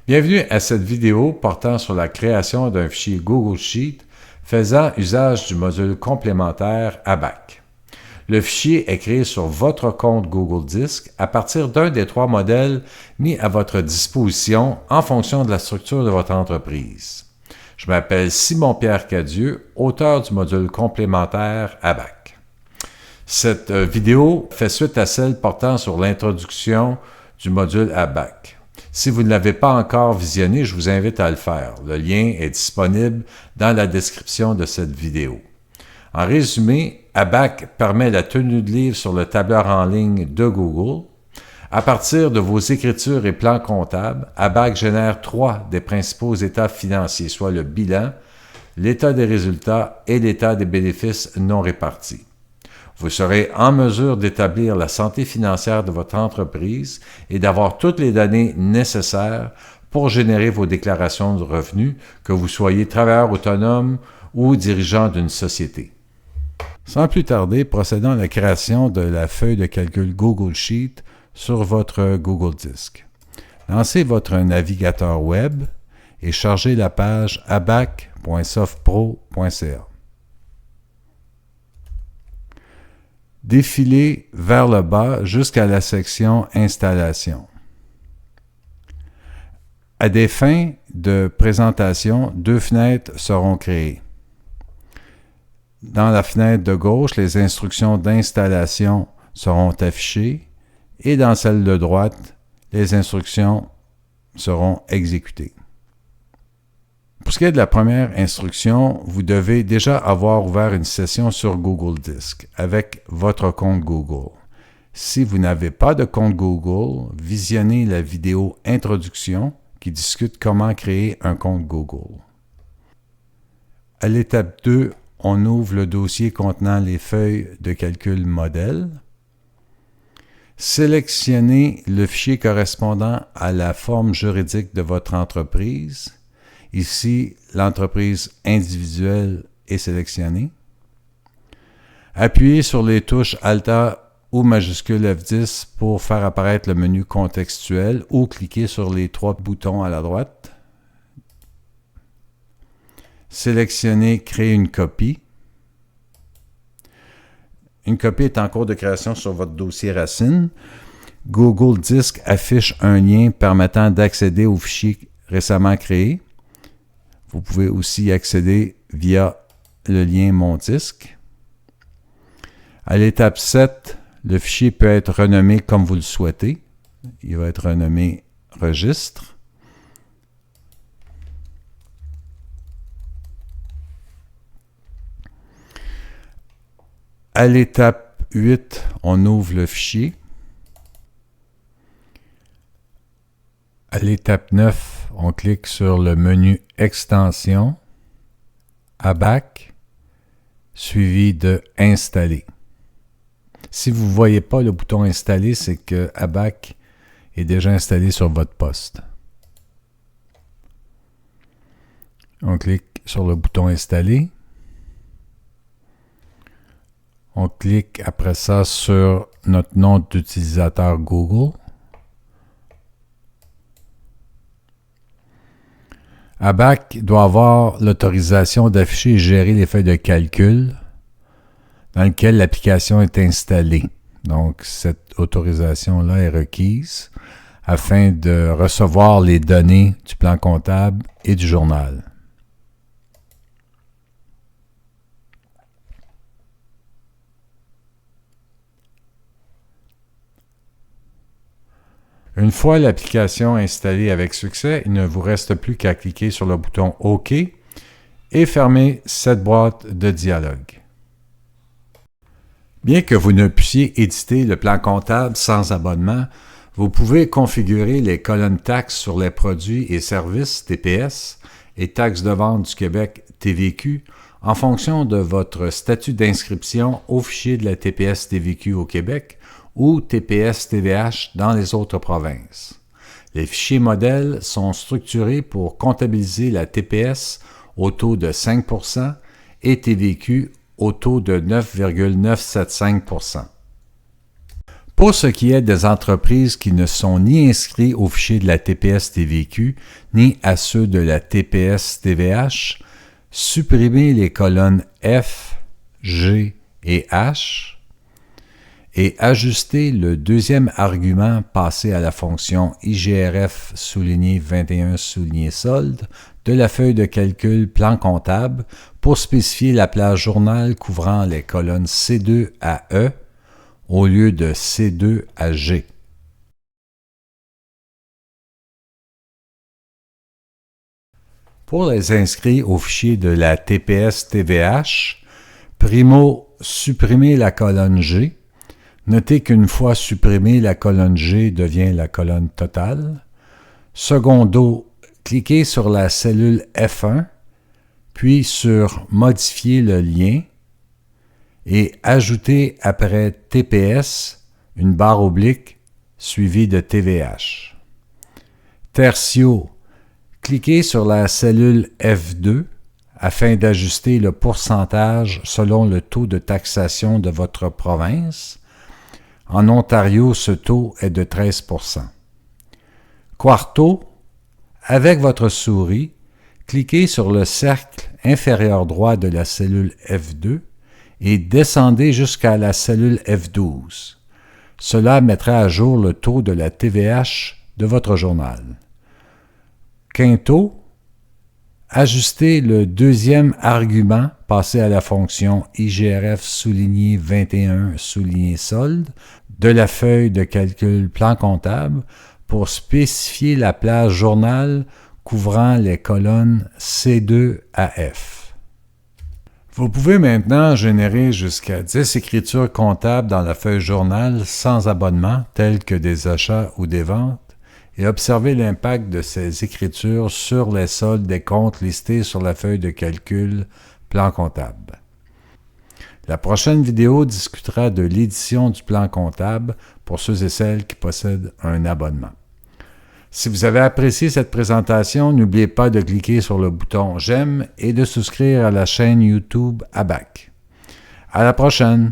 Bienvenue à cette vidéo portant sur la création d'un fichier Google Sheet faisant usage du module complémentaire ABAC. Le fichier est créé sur votre compte Google Disc à partir d'un des trois modèles mis à votre disposition en fonction de la structure de votre entreprise. Je m'appelle Simon-Pierre Cadieux, auteur du module complémentaire ABAC. Cette vidéo fait suite à celle portant sur l'introduction du module ABAC. Si vous ne l'avez pas encore visionné, je vous invite à le faire. Le lien est disponible dans la description de cette vidéo. En résumé, ABAC permet la tenue de livre sur le tableur en ligne de Google. À partir de vos écritures et plans comptables, ABAC génère trois des principaux états financiers, soit le bilan, l'état des résultats et l'état des bénéfices non répartis. Vous serez en mesure d'établir la santé financière de votre entreprise et d'avoir toutes les données nécessaires pour générer vos déclarations de revenus, que vous soyez travailleur autonome ou dirigeant d'une société. Sans plus tarder, procédons à la création de la feuille de calcul Google Sheet sur votre Google Disc. Lancez votre navigateur web et chargez la page abac.softpro.ca. Défilez vers le bas jusqu'à la section Installation. À des fins de présentation, deux fenêtres seront créées. Dans la fenêtre de gauche, les instructions d'installation seront affichées et dans celle de droite, les instructions seront exécutées. Pour ce qui est de la première instruction, vous devez déjà avoir ouvert une session sur Google Disc avec votre compte Google. Si vous n'avez pas de compte Google, visionnez la vidéo Introduction qui discute comment créer un compte Google. À l'étape 2, on ouvre le dossier contenant les feuilles de calcul modèle. Sélectionnez le fichier correspondant à la forme juridique de votre entreprise. Ici, l'entreprise individuelle est sélectionnée. Appuyez sur les touches Alt ou majuscule F10 pour faire apparaître le menu contextuel ou cliquez sur les trois boutons à la droite. Sélectionnez Créer une copie. Une copie est en cours de création sur votre dossier racine. Google Disc affiche un lien permettant d'accéder au fichier récemment créé. Vous pouvez aussi y accéder via le lien Mon disque. À l'étape 7, le fichier peut être renommé comme vous le souhaitez. Il va être renommé Registre. À l'étape 8, on ouvre le fichier. À l'étape 9, on clique sur le menu Extension, ABAC, suivi de Installer. Si vous ne voyez pas le bouton Installer, c'est que ABAC est déjà installé sur votre poste. On clique sur le bouton Installer. On clique après ça sur notre nom d'utilisateur Google. ABAC doit avoir l'autorisation d'afficher et gérer les feuilles de calcul dans lesquelles l'application est installée. Donc, cette autorisation-là est requise afin de recevoir les données du plan comptable et du journal. Une fois l'application installée avec succès, il ne vous reste plus qu'à cliquer sur le bouton OK et fermer cette boîte de dialogue. Bien que vous ne puissiez éditer le plan comptable sans abonnement, vous pouvez configurer les colonnes taxes sur les produits et services TPS et taxes de vente du Québec TVQ en fonction de votre statut d'inscription au fichier de la TPS TVQ au Québec ou TPS TVH dans les autres provinces. Les fichiers modèles sont structurés pour comptabiliser la TPS au taux de 5% et TVQ au taux de 9,975%. Pour ce qui est des entreprises qui ne sont ni inscrites au fichier de la TPS-TVQ ni à ceux de la TPS-TVH, supprimez les colonnes F, G et H et ajustez le deuxième argument passé à la fonction IGRF-21-solde de la feuille de calcul plan comptable pour spécifier la plage journal couvrant les colonnes C2 à E au lieu de C2 à G. Pour les inscrits au fichier de la TPS-TVH, primo, supprimez la colonne G. Notez qu'une fois supprimée, la colonne G devient la colonne totale. Secondo, cliquez sur la cellule F1, puis sur « Modifier le lien » et ajoutez après TPS une barre oblique suivie de TVH. Tertio, cliquez sur la cellule F2 afin d'ajuster le pourcentage selon le taux de taxation de votre province. En Ontario, ce taux est de 13%. Quarto, avec votre souris, cliquez sur le cercle inférieur droit de la cellule F2 et descendez jusqu'à la cellule F12. Cela mettra à jour le taux de la TVH de votre journal. Quinto, ajustez le deuxième argument passé à la fonction IGRF-21-solde de la feuille de calcul plan comptable pour spécifier la plage journal couvrant les colonnes C2 à F. Vous pouvez maintenant générer jusqu'à 10 écritures comptables dans la feuille journal sans abonnement, telles que des achats ou des ventes, et observer l'impact de ces écritures sur les soldes des comptes listés sur la feuille de calcul plan comptable. La prochaine vidéo discutera de l'édition du plan comptable pour ceux et celles qui possèdent un abonnement. Si vous avez apprécié cette présentation, n'oubliez pas de cliquer sur le bouton « J'aime » et de souscrire à la chaîne YouTube ABAC. À la prochaine!